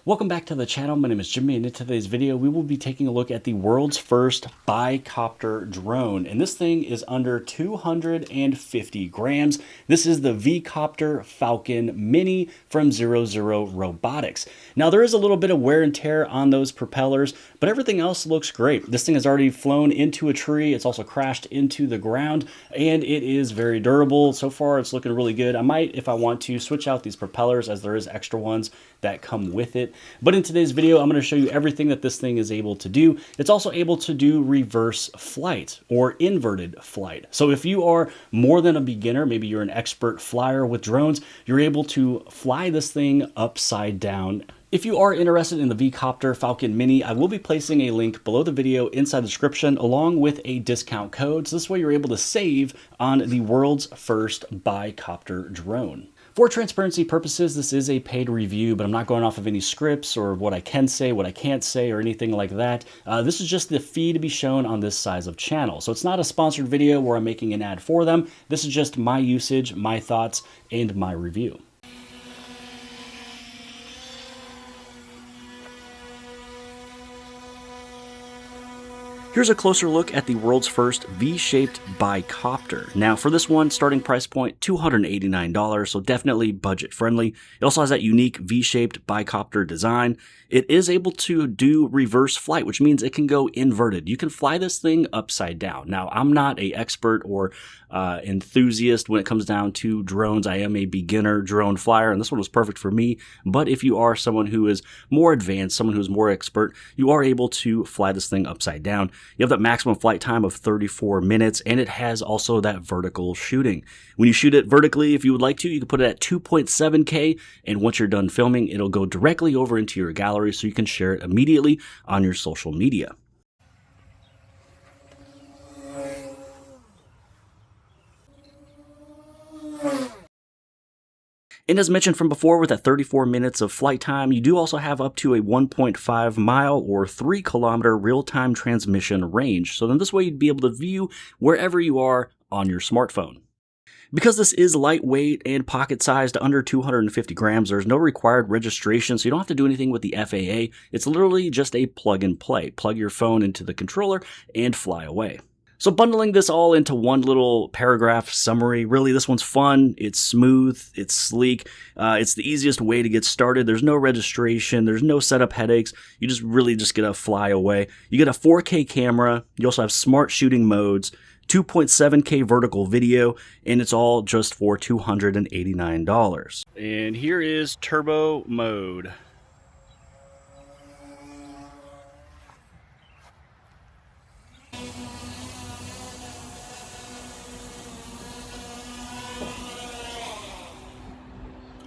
Welcome back to the channel. My name is Jimmy, and in today's video we will be taking a look at the world's first bicopter drone, and this thing is under 250 grams. This is the VCOPTER Falcon Mini from 00 Robotics. Now there is a little bit of wear and tear on those propellers, but everything else looks great. This thing has already flown into a tree, it's also crashed into the ground, and it is very durable. So far it's looking really good. I might, if I want to, switch out these propellers as there is extra ones that come with it. But in today's video, I'm going to show you everything that this thing is able to do. It's also able to do reverse flight or inverted flight. So if you are more than a beginner, maybe you're an expert flyer with drones, you're able to fly this thing upside down. If you are interested in the VCOPTER Falcon Mini, I will be placing a link below the video inside the description along with a discount code. So this way you're able to save on the world's first bicopter drone. For transparency purposes, this is a paid review, but I'm not going off of any scripts or what I can say, what I can't say, or anything like that. This is just the fee to be shown on this size of channel. So it's not a sponsored video where I'm making an ad for them. This is just my usage, my thoughts, and my review. Here's a closer look at the world's first V-shaped bicopter. Now for this one, starting price point $289, so definitely budget friendly. It also has that unique V-shaped bicopter design. It is able to do reverse flight, which means it can go inverted. You can fly this thing upside down. Now I'm not an expert or enthusiast when it comes down to drones. I am a beginner drone flyer, and this one was perfect for me. But if you are someone who is more advanced, someone who's more expert, you are able to fly this thing upside down. You have that maximum flight time of 34 minutes, and it has also that vertical shooting. When you shoot it vertically, if you would like to, you can put it at 2.7K, and once you're done filming, it'll go directly over into your gallery so you can share it immediately on your social media. And as mentioned from before, with that 34 minutes of flight time, you do also have up to a 1.5 mile or 3 kilometer real-time transmission range. So then this way you'd be able to view wherever you are on your smartphone. Because this is lightweight and pocket-sized, under 250 grams, there's no required registration, so you don't have to do anything with the FAA. It's literally just a plug and play. Plug your phone into the controller and fly away. So bundling this all into one little paragraph summary, really this one's fun, it's smooth, it's sleek, it's the easiest way to get started. There's no registration, there's no setup headaches, you just really just get to fly away. You get a 4K camera, you also have smart shooting modes, 2.7K vertical video, and it's all just for $289. And here is turbo mode.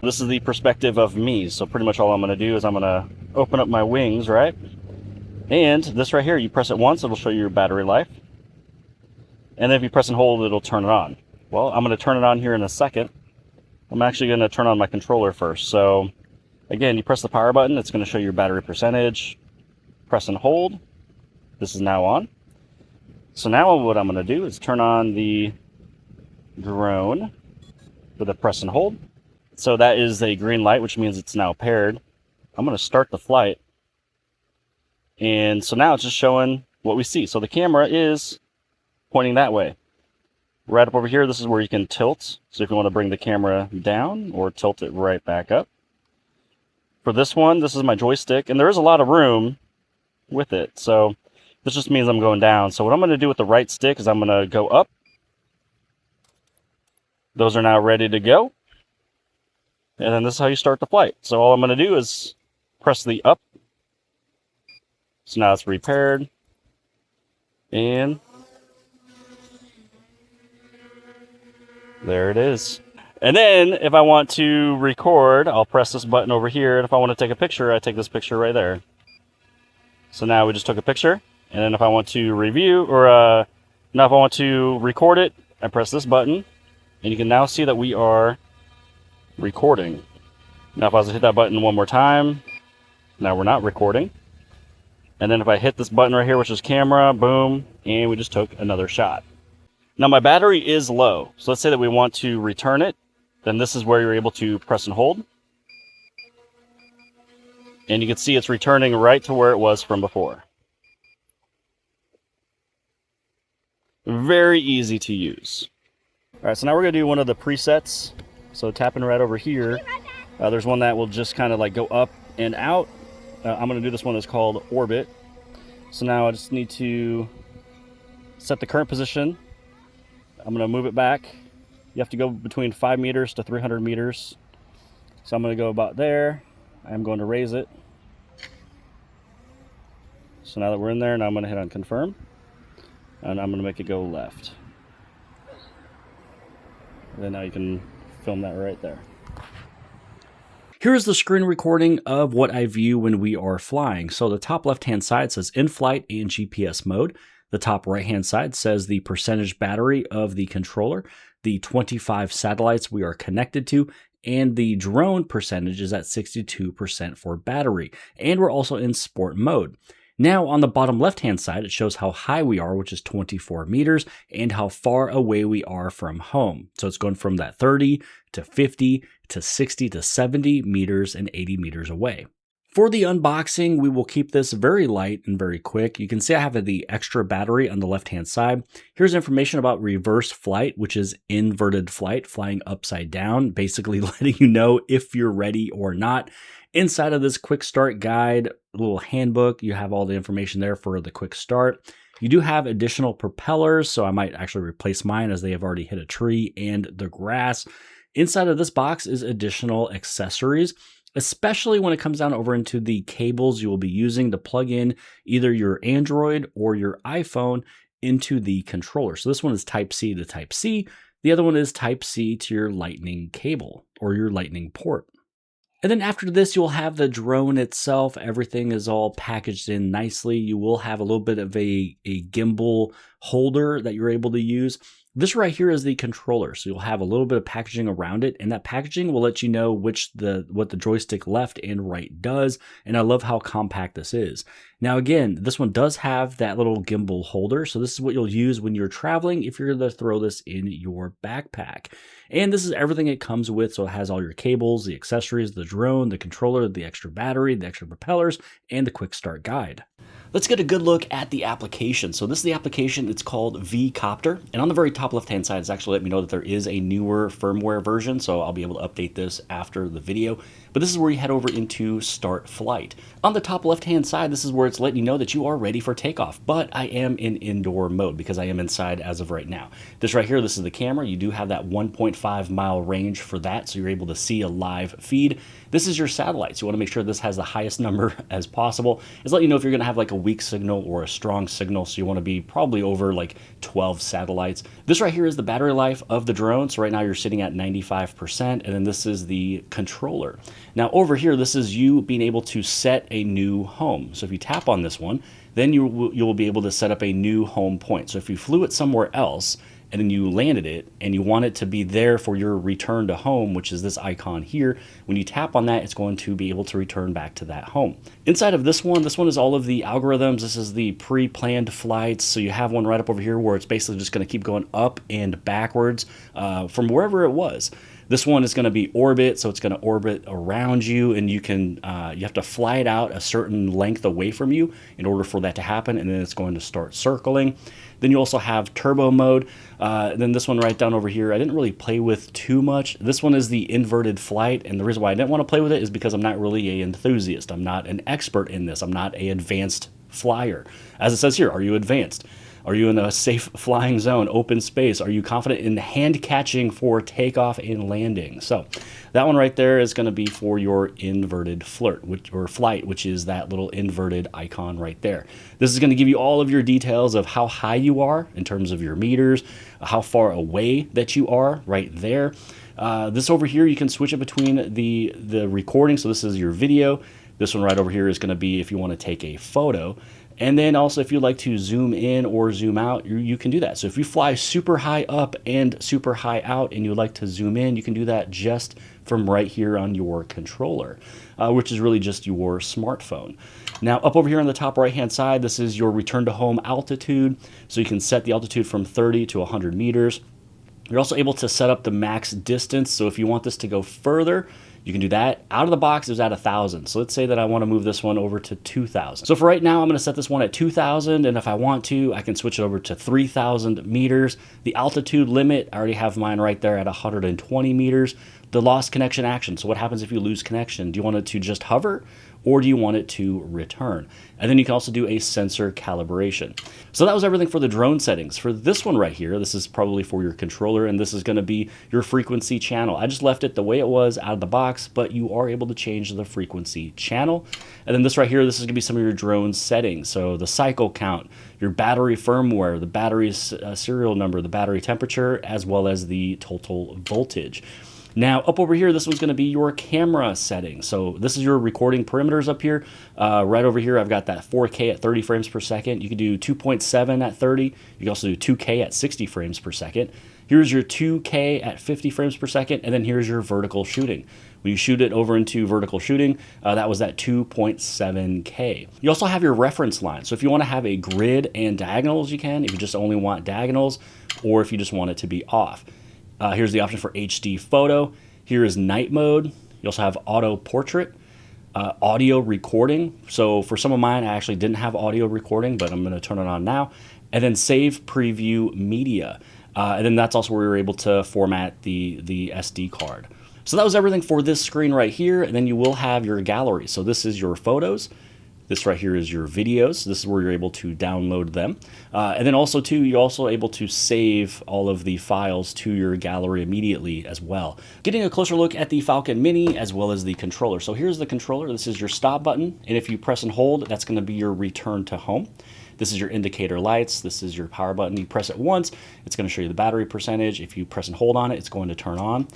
This is the perspective of me, so pretty much all I'm going to do is I'm going to open up my wings, right? And this right here, you press it once, it'll show you your battery life. And then if you press and hold, it'll turn it on. Well, I'm going to turn it on here in a second. I'm actually going to turn on my controller first. So again, you press the power button, it's going to show your battery percentage. Press and hold. This is now on. So now what I'm going to do is turn on the drone with a press and hold. So that is a green light, which means it's now paired. I'm going to start the flight. And so now it's just showing what we see. So the camera is pointing that way. Right up over here, this is where you can tilt. So if you want to bring the camera down or tilt it right back up. For this one, this is my joystick, and there is a lot of room with it. So this just means I'm going down. So what I'm going to do with the right stick is I'm going to go up. Those are now ready to go. And then this is how you start the flight. So all I'm going to do is press the up. So now it's repaired. And there it is. And then if I want to record, I'll press this button over here. And if I want to take a picture, I take this picture right there. So now we just took a picture. And then if I want to review, or now if I want to record it, I press this button. And you can now see that we are recording. Now if I was to hit that button one more time, now we're not recording. And then if I hit this button right here, which is camera, boom, and we just took another shot. Now my battery is low, so let's say that we want to return it, then this is where you're able to press and hold. And you can see it's returning right to where it was from before. Very easy to use. All right, so now we're gonna do one of the presets. So tapping right over here, there's one that will just kind of like go up and out. I'm gonna do this one that's called Orbit. So now I just need to set the current position. I'm gonna move it back. You have to go between 5 meters to 300 meters. So I'm gonna go about there. I'm going to raise it. So now that we're in there, now I'm gonna hit on confirm. And I'm gonna make it go left. And then now you can film that right there. Here is the screen recording of what I view when we are flying. So the top left-hand side says in-flight and GPS mode. The top right-hand side says the percentage battery of the controller, the 25 satellites we are connected to, and the drone percentage is at 62% for battery. And we're also in sport mode. Now on the bottom left-hand side, it shows how high we are, which is 24 meters, and how far away we are from home. So it's going from that 30 to 50 to 60 to 70 meters and 80 meters away. For the unboxing, we will keep this very light and very quick. You can see I have the extra battery on the left-hand side. Here's information about reverse flight, which is inverted flight, flying upside down, basically letting you know if you're ready or not. Inside of this quick start guide, little handbook, you have all the information there for the quick start. You do have additional propellers, so I might actually replace mine as they have already hit a tree and the grass. Inside of this box is additional accessories, especially when it comes down over into the cables you will be using to plug in either your Android or your iPhone into the controller. So this one is Type-C to Type-C. The other one is Type-C to your Lightning cable or your Lightning port. And then after this, you'll have the drone itself. Everything is all packaged in nicely. You will have a little bit of a gimbal holder that you're able to use. This right here is the controller. So you'll have a little bit of packaging around it, and that packaging will let you know what the joystick left and right does. And I love how compact this is. Now again, this one does have that little gimbal holder. So this is what you'll use when you're traveling if you're going to throw this in your backpack. And this is everything it comes with. So it has all your cables, the accessories, the drone, the controller, the extra battery, the extra propellers, and the quick start guide. Let's get a good look at the application. So this is the application, it's called VCOPTER. And on the very top left-hand side, it's actually let me know that there is a newer firmware version, so I'll be able to update this after the video. But this is where you head over into Start Flight. On the top left-hand side, this is where it's letting you know that you are ready for takeoff, but I am in indoor mode because I am inside as of right now. This right here, this is the camera. You do have that 1.5 mile range for that, so you're able to see a live feed. This is your satellite, so you want to make sure this has the highest number as possible. It's letting you know if you're going to have like a weak signal or a strong signal, so you want to be probably over like 12 satellites. This right here is the battery life of the drone, so right now you're sitting at 95%, and then this is the controller. Now over here, this is you being able to set a new home. So if you tap on this one, then you will be able to set up a new home point. So if you flew it somewhere else, and then you landed it and you want it to be there for your return to home, which is this icon here, when you tap on that, it's going to be able to return back to that home. Inside of this one is all of the algorithms. This is the pre-planned flights. So you have one right up over here where it's basically just going to keep going up and backwards from wherever it was. This one is going to be orbit, so it's going to orbit around you, and you can you have to fly it out a certain length away from you in order for that to happen, and then it's going to start circling. Then you also have turbo mode. Then this one right down over here, I didn't really play with too much. This one is the inverted flight, and the reason why I didn't want to play with it is because I'm not really an enthusiast. I'm not an expert in this. I'm not an advanced flyer. As it says here, are you advanced? Are you in a safe flying zone, open space? Are you confident in hand catching for takeoff and landing? So that one right there is going to be for your inverted flight, which is that little inverted icon right there. This is going to give you all of your details of how high you are in terms of your meters, how far away that you are right there. This over here, you can switch it between the recording. So this is your video. This one right over here is going to be if you want to take a photo. And then also if you'd like to zoom in or zoom out, you can do that. So if you fly super high up and super high out and you'd like to zoom in, you can do that just from right here on your controller, which is really just your smartphone. Now up over here on the top right hand side, this is your return to home altitude. So you can set the altitude from 30 to 100 meters. You're also able to set up the max distance. So if you want this to go further, You can do that. Out of the box, it was at 1,000. So let's say that I want to move this one over to 2,000. So for right now, I'm going to set this one at 2,000. And if I want to, I can switch it over to 3,000 meters. The altitude limit, I already have mine right there at 120 meters. The lost connection action. So what happens if you lose connection? Do you want it to just hover, or do you want it to return? And then you can also do a sensor calibration. So that was everything for the drone settings. For this one right here, this is probably for your controller, and this is going to be your frequency channel. I just left it the way it was out of the box, but you are able to change the frequency channel. And then this right here, this is going to be some of your drone settings. So the cycle count, your battery firmware, the battery's serial number, the battery temperature, as well as the total voltage. Now, up over here, this one's going to be your camera setting. So this is your recording parameters up here. Right over here, I've got that 4K at 30 frames per second. You can do 2.7 at 30. You can also do 2K at 60 frames per second. Here's your 2K at 50 frames per second, and then here's your vertical shooting. When you shoot it over into vertical shooting, that was at 2.7K. You also have your reference line. So if you want to have a grid and diagonals, you can. If you just only want diagonals, or if you just want it to be off. Here's the option for HD photo. Here is night mode. You also have auto portrait, audio recording. So for some of mine, I actually didn't have audio recording, but I'm going to turn it on now. And then save preview media. And then that's also where you're able to format the SD card. So that was everything for this screen right here. And then you will have your gallery. So this is your photos. This right here is your videos. This is where you're able to download them. And then also too, you're also able to save all of the files to your gallery immediately as well. Getting a closer look at the Falcon Mini as well as the controller. So here's the controller. This is your stop button. And if you press and hold, that's going to be your return to home. This is your indicator lights. This is your power button. You press it once, it's going to show you the battery percentage. If you press and hold on it, it's going to turn on.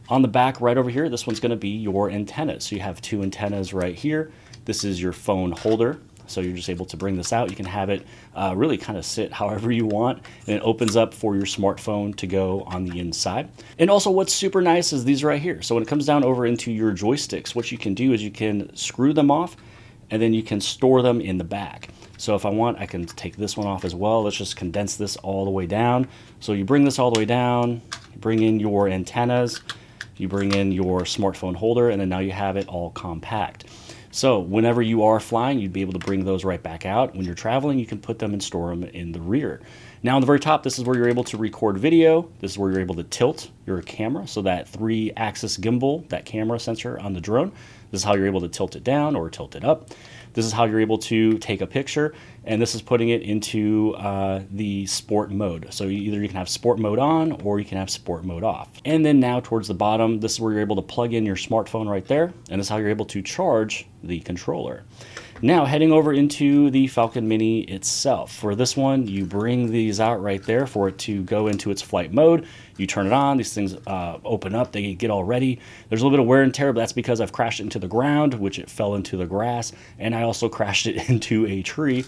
On the back right over here, this one's going to be your antennas. So you have two antennas right here. This is your phone holder. So you're just able to bring this out. You can have it really kind of sit however you want. And it opens up for your smartphone to go on the inside. And also what's super nice is these right here. So when it comes down over into your joysticks, what you can do is you can screw them off and then you can store them in the back. So if I want, I can take this one off as well. Let's just condense this all the way down. So you bring this all the way down, you bring in your antennas, you bring in your smartphone holder, and then now you have it all compact. So whenever you are flying, you'd be able to bring those right back out. When you're traveling, you can put them and store them in the rear. Now on the very top, this is where you're able to record video. This is where you're able to tilt your camera. So that 3-axis gimbal, that camera sensor on the drone, this is how you're able to tilt it down or tilt it up. This is how you're able to take a picture, and this is putting it into the sport mode. So either you can have sport mode on or you can have sport mode off. And then now towards the bottom, this is where you're able to plug in your smartphone right there, and this is how you're able to charge the controller. Now heading over into the Falcon Mini itself. For this one, you bring these out right there for it to go into its flight mode. You turn it on, these things open up, they get all ready. There's a little bit of wear and tear, but that's because I've crashed it into the ground, which it fell into the grass, and I also crashed it into a tree.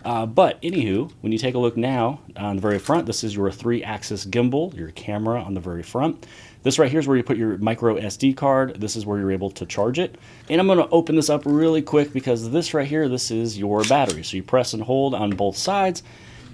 But anywho, when you take a look now on the very front, this is your 3-axis gimbal, your camera on the very front. This right here is where you put your micro SD card. This is where you're able to charge it. And I'm going to open this up really quick because this right here, this is your battery. So you press and hold on both sides,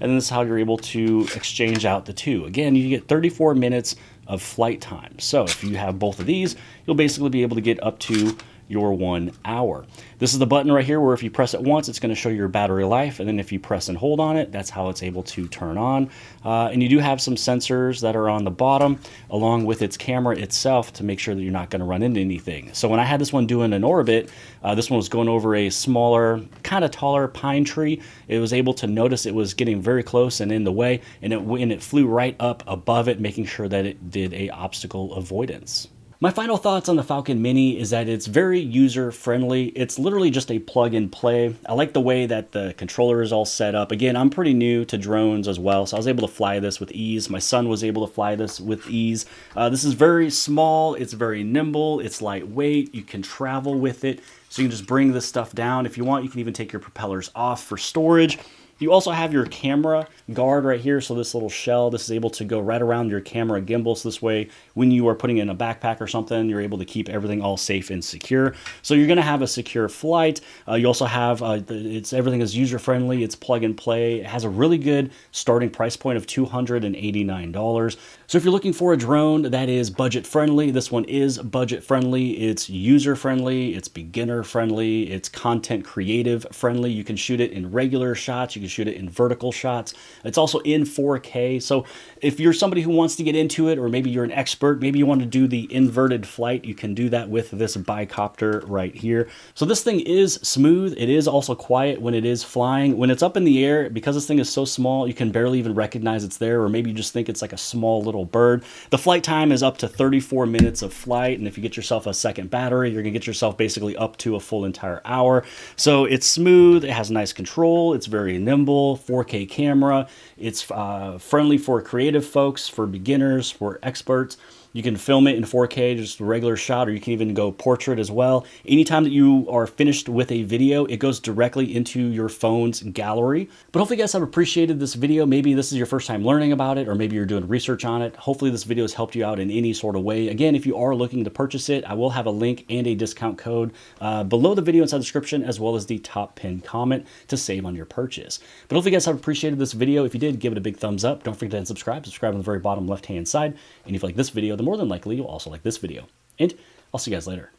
and this is how you're able to exchange out the two. Again, you get 34 minutes of flight time. So if you have both of these, you'll basically be able to get up to your 1 hour. This is the button right here where if you press it once, it's going to show your battery life, and then if you press and hold on it, that's how it's able to turn on. And you do have some sensors that are on the bottom along with its camera itself to make sure that you're not going to run into anything. So when I had this one doing an orbit, this one was going over a smaller, kind of taller pine tree. It was able to notice it was getting very close and in the way, and it flew right up above it, making sure that it did a obstacle avoidance. My final thoughts on the Falcon Mini is that it's very user-friendly. It's literally just a plug-and-play. I like the way that the controller is all set up. Again, I'm pretty new to drones as well, so I was able to fly this with ease. My son was able to fly this with ease. This is very small. It's very nimble. It's lightweight. You can travel with it, so you can just bring this stuff down. If you want, you can even take your propellers off for storage. You also have your camera guard right here. So this little shell, this is able to go right around your camera gimbal. So this way, when you are putting in a backpack or something, you're able to keep everything all safe and secure. So you're gonna have a secure flight. You also have, everything is user-friendly. It's plug and play. It has a really good starting price point of $289. So if you're looking for a drone that is budget friendly, this one is budget friendly. It's user friendly, it's beginner friendly, it's content creative friendly. You can shoot it in regular shots, you can shoot it in vertical shots. It's also in 4K. So if you're somebody who wants to get into it, or maybe you're an expert, maybe you want to do the inverted flight, you can do that with this Bi-Copter right here. So this thing is smooth. It is also quiet when it is flying. When it's up in the air, because this thing is so small, you can barely even recognize it's there, or maybe you just think it's like a small little bird. The flight time is up to 34 minutes of flight, and if you get yourself a second battery, you're gonna get yourself basically up to a full entire hour. So it's smooth, it has nice control, it's very nimble, 4K camera, it's friendly for creative folks, for beginners, for experts. You can film it in 4K, just a regular shot, or you can even go portrait as well. Anytime that you are finished with a video, it goes directly into your phone's gallery. But hopefully you guys have appreciated this video. Maybe this is your first time learning about it, or maybe you're doing research on it. Hopefully this video has helped you out in any sort of way. Again, if you are looking to purchase it, I will have a link and a discount code below the video inside the description, as well as the top pinned comment to save on your purchase. But hopefully you guys have appreciated this video. If you did, give it a big thumbs up. Don't forget to hit subscribe. Subscribe on the very bottom left-hand side. And if you like this video, then more than likely you'll also like this video. And I'll see you guys later.